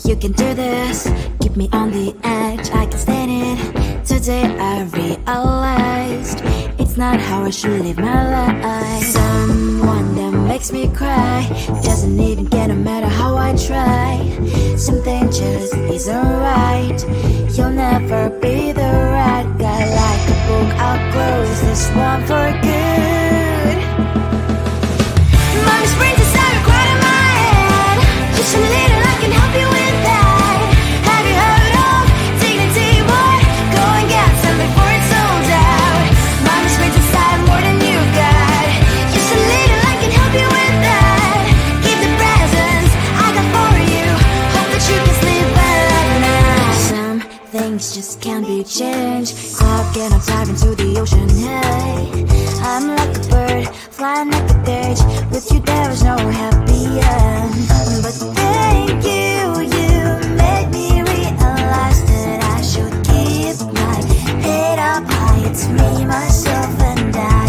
You can do this, keep me on the edge, I can stand it. Today I realized it's not how I should live my life. Someone that makes me cry doesn't even get no matter how I try. Something just isn't right. You'll never be the right guy. Like a book, I'll close this one for good. Mommy's brains inside are quite in my head. Just a little, I can help you with that. Have you heard of dignity, boy? Go and get some before it's sold out. Mommy's brains inside more than you got. Just a little, I can help you with that. Keep the presents I got for you. Hope that you can sleep well at night. Some things just can't be changed. Clock and I'm diving to the ocean, hey. I'm like a bird, flying like a cage. With you there was no happy end. But thank you, you made me realize that I should keep my head up high. It's me, myself and I.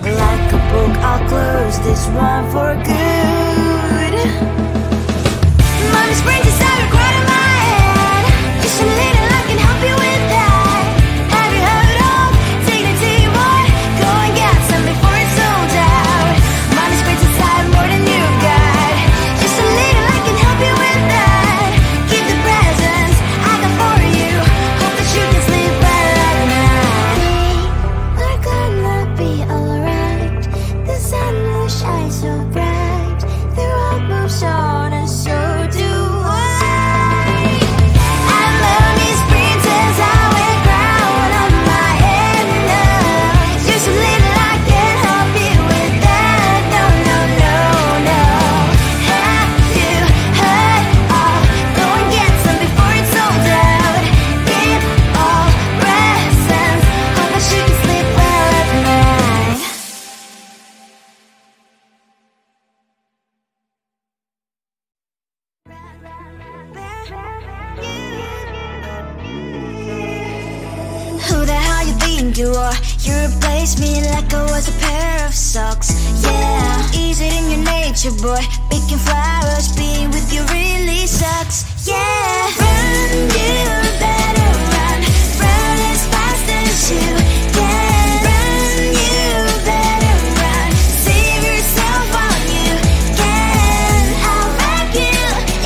Like a book, I'll close this one for good. Mommy's brains inside are quite in my head. Just a little, I can help you with that. Have you heard of dignity, boy? Go and get some before it's sold out. Mommy's brains inside more than you got. Just a little, I can help you with that. Keep the presents I got for you. Hope that you can sleep well at night. We're gonna be alright. The sun will shine so bright. The road moves on and so do I. I love these princess, I wear crown on my head now. Just a little, I can help you with that. No, no, no, no. Have you heard of? Go and get some before it's sold out. Give all presents. Hope that you can sleep well at night. Who the hell you think you are? You replaced me like I was a pair of socks. Yeah, is it in your nature, boy? Picking flowers, being with you really sucks. Yeah, run, you better run. Run as fast as you can. Run, you better run. Save yourself while you can. I'll wrap you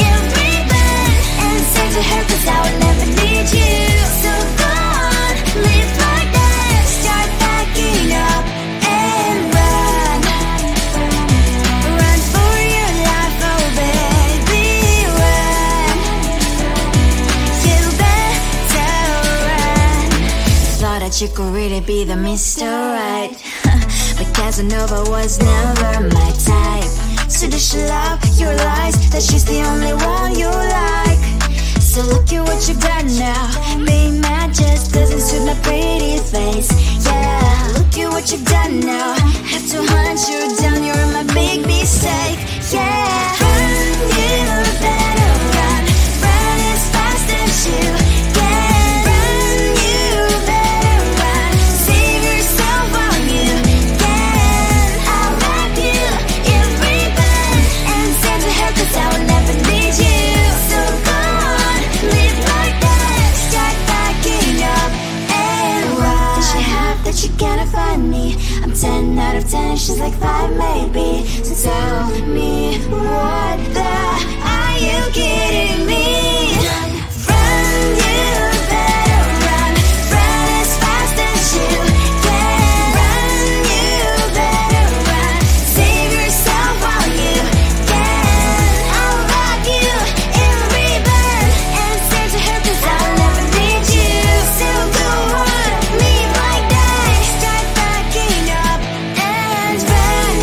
in ribbon and send to her, 'cause I will never need you. So go on, live like that. Start backing up and run. Run for your life, oh baby, run. You better run. Thought that you could really be the Mr. Right. But Casanova was never my type. So does she love your lies? That she's the only one you like. So look at what you've done now. Being mad just doesn't suit my pretty face. Yeah, look at what you've done now. Have to hunt you down, you're my big mistake. Yeah, run, you better run. Run as fast as you can. Run, you better run. Save yourself while you can. I'll wrap you in ribbon and send to her, 'cause I will never need you. So go on, live like that. Start backing up and run. Does she have that you cannot find me? I'm 10 out of 10, she's like 5 maybe. So tell me, what the are you kidding me? Run, you better run. Run as fast as you can. Run, you better run. Save yourself while you can. I'll wrap you in ribbon and send to her, 'cause I'll never need you. So go on, live like that. Start backing up and run.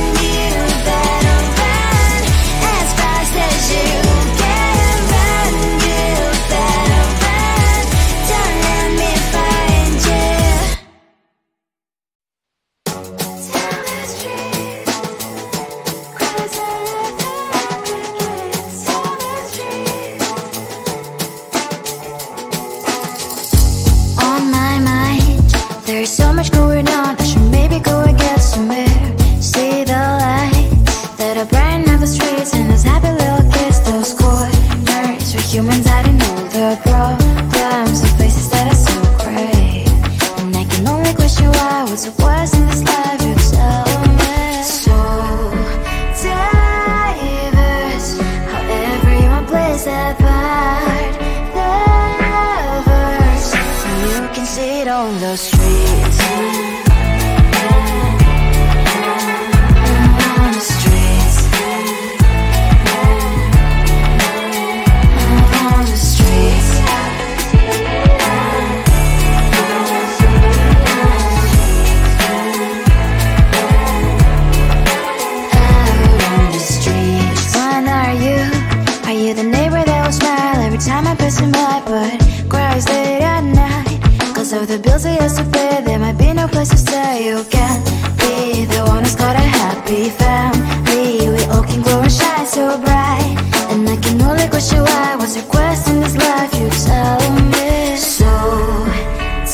question why was requesting this life you tell me. So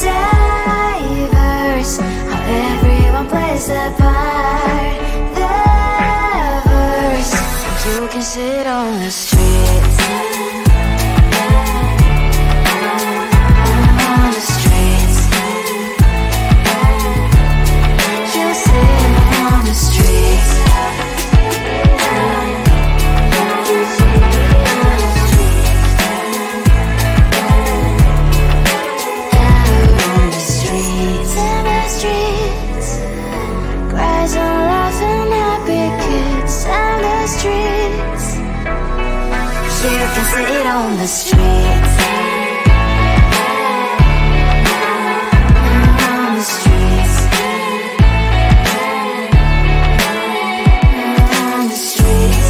diverse, how everyone plays their part. Their verse, you can sit on the streets. On the streets, you sit on the streets. You can sit on the streets. On the streets. On the streets.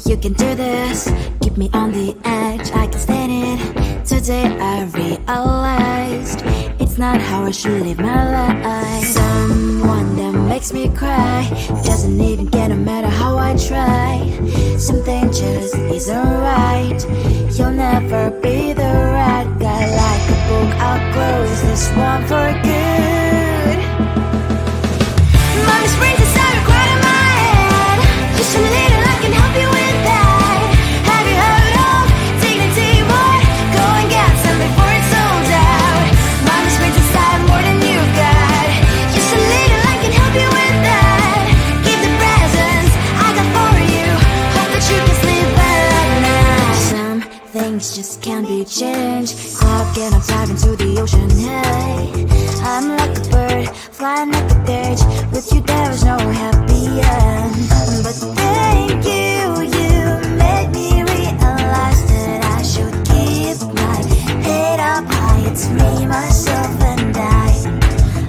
You can do this, keep me on the edge, I can stand it. Today I realized it's not how I should live my life. Someone that makes me cry doesn't even get no matter how I try. Something just isn't right. You'll never be the right guy. Like a book, I'll close this one for good. Mommy's brains inside are quite in my head. Just a little I can help you with. Just can't be changed. Clock and I'm diving to the ocean. Hey, I'm like a bird flying like a cage. With you there is no happy end. But thank you, you made me realize that I should keep my head up high. It's me, myself and I.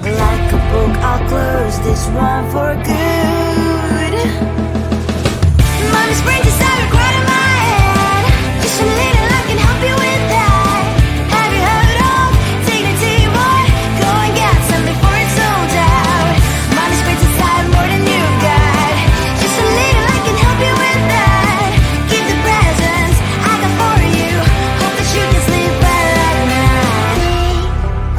Like a book, I'll close this one for good. Mommy's brains inside are quite in my head. Just a little help you with that. Have you heard of dignity, boy? Go and get some before it's sold out. Mommy's brains inside more than you got. Just a little I can help you with that. Give the presents I got for you. Hope that you can sleep well at night.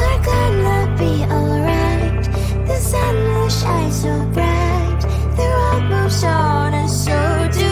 We're gonna be alright. The sun will shine so bright. The road moves on and so do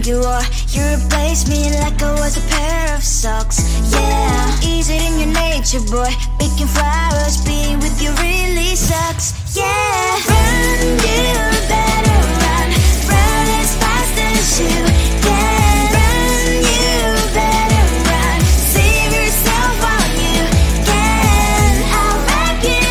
you are. You replaced me like I was a pair of socks. Yeah, is it in your nature, boy? Picking flowers, being with you really sucks. Yeah, run, you better run. Run as fast as you can. Run, you better run. Save yourself while you can. I'll wrap you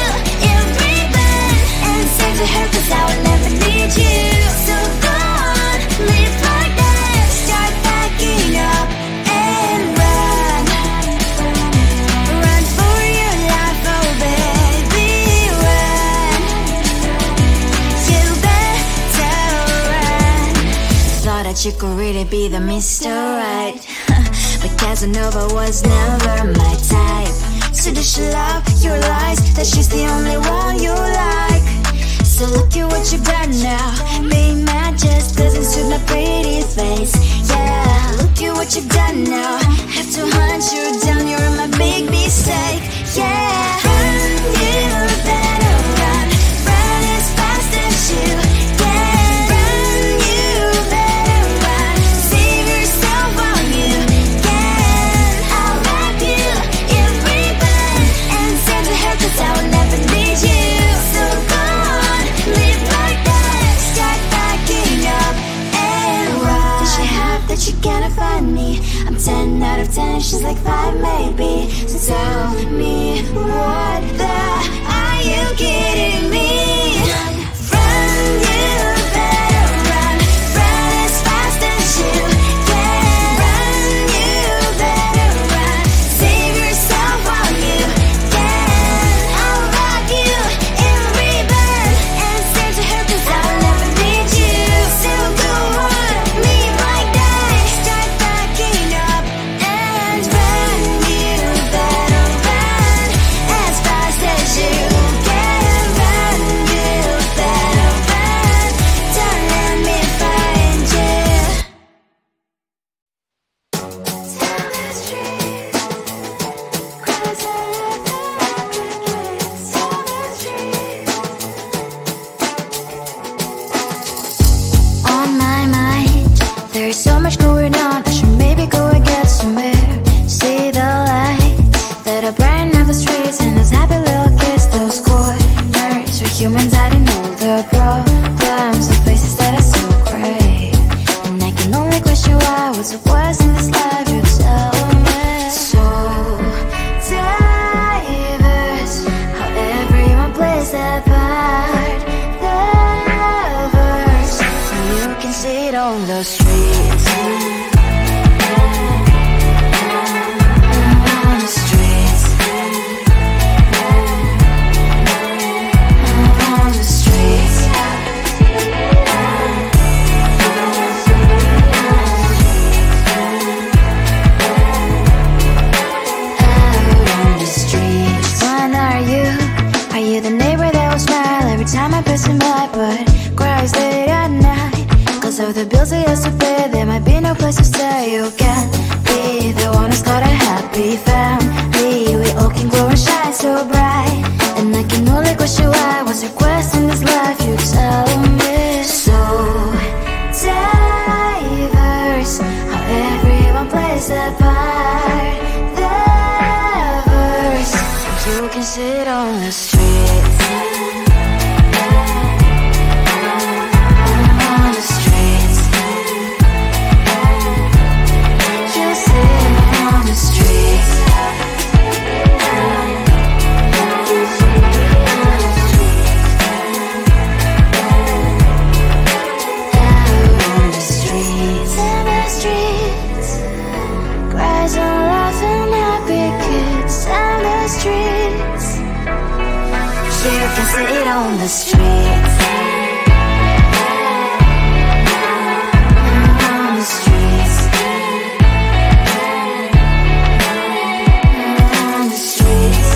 in ribbon and send to her 'cause I will never need you. So go on, live like that. Start backing up and run. Run for your life, oh baby, run. You better run. Thought that you could really be the Mr. Right. But Casanova was never my type. So does she love your lies, that she's the only one you like? So look at what you got now. Being mad just doesn't suit my pretty face. Yeah, 10 out of 10, she's like 5 maybe. So tell me, what the are you kidding me? Run, you better run, run as fast as you can. Run, you better run, save yourself while you can. I'll rock you in rebirth and send to her 'cause I'll never need you. So go on, leave like that, start backing up and run. You better run as fast as you can. Run, you better run, don't let me find you. Tell the street, cries out the crickets. Tell the street. On my mind, there's so much going on. I should maybe go and get somewhere. See the lights that are brighten up the streets, and those happy little kids, those corners where humans hiding all the problems, the places that are so great. And I can only question why what's the worst in this life. You tell me. So diverse, how everyone plays their part. The lovers, you can see it on the streets. On the streets. On the streets. Out on the streets. When are you? Are you the neighbor that will smile every time I pass him by, but cries late at night? 'Cause of the bills I used to pay, there might be no place to stay. You can't be the one who's got a happy family. We all can glow and shine so bright, and I can only question why. What's your quest in this life? You tell me. So diverse, how everyone plays their part. The verse, you can sit on the streets. On the streets. You sit on the streets. Out on the streets. In the streets. Cries and laughing happy kids. In the streets. You can sit on the streets. On the streets. On the streets.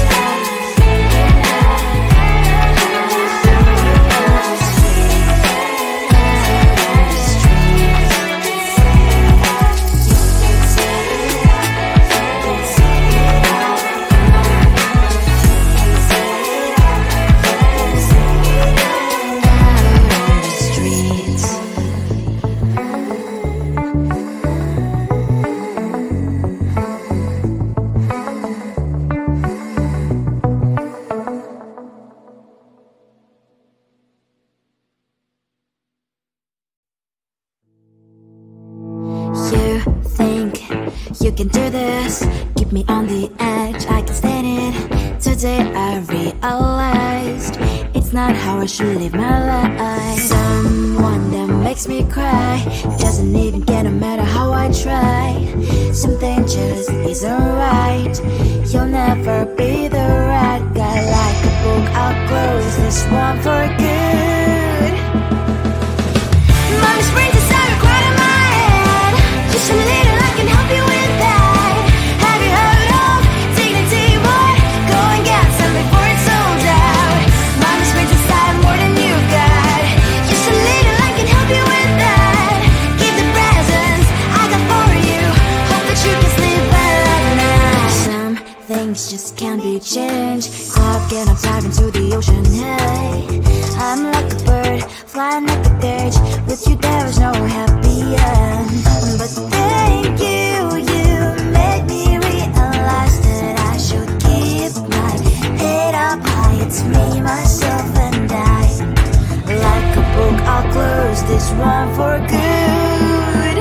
You think you can do this, keep me on the edge, I can stand it. Today I realized it's not how I should live my life. Someone that makes me cry doesn't even get no matter how I try. Something just isn't right. You'll never be the right guy. Like a book, I'll close this one for good. Mommy's brains inside quite in my head. Just a little, I can help you with that. Have you heard of dignity, boy? Go and get some before it's sold out. Mommy's brains inside more than you got. Just a little, I can help you with that. Give the presents I got for you. Hope that you can sleep well at night. Some things just can't be changed. Stop getting dive into the ocean, hey. I'm like a bird, flying like a cage. With you there is no happy end. But thank you, you made me realize that I should keep my head up high. It's me, myself and I. Like a book, I'll close this one for good.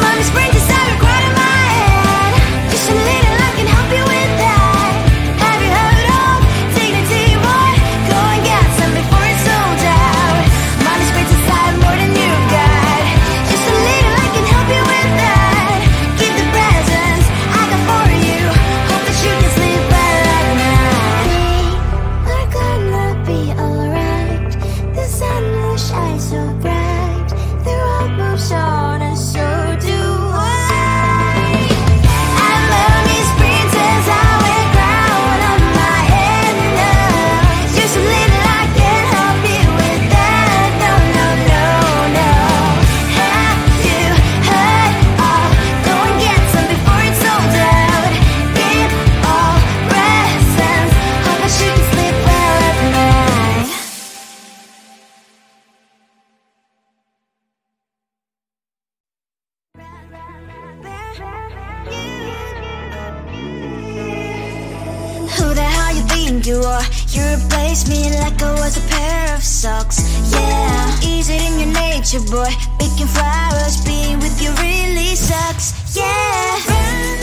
My Mommy springs inside right in my head. Just a little I can help you with that. Have you heard of dignity, boy? Go and get some before it's sold out. Mommy springs inside more than you've got. Just a little I can help you with that. Keep the presents I got for you. Hope that you can sleep well at night. We're gonna be alright. The sun will shine so bright. The road moves on and so do I. I love these princess I wear crown on my head now. Just a little I can help you with that. No, no, no, no. Have you heard of? Go and get some before it's sold out. Give all presents. Hope that you can sleep well at night. Who the hell you think you are? You replaced me like I was a pair of socks. Yeah, is it in your nature, boy? Picking flowers, being with you really sucks. Yeah.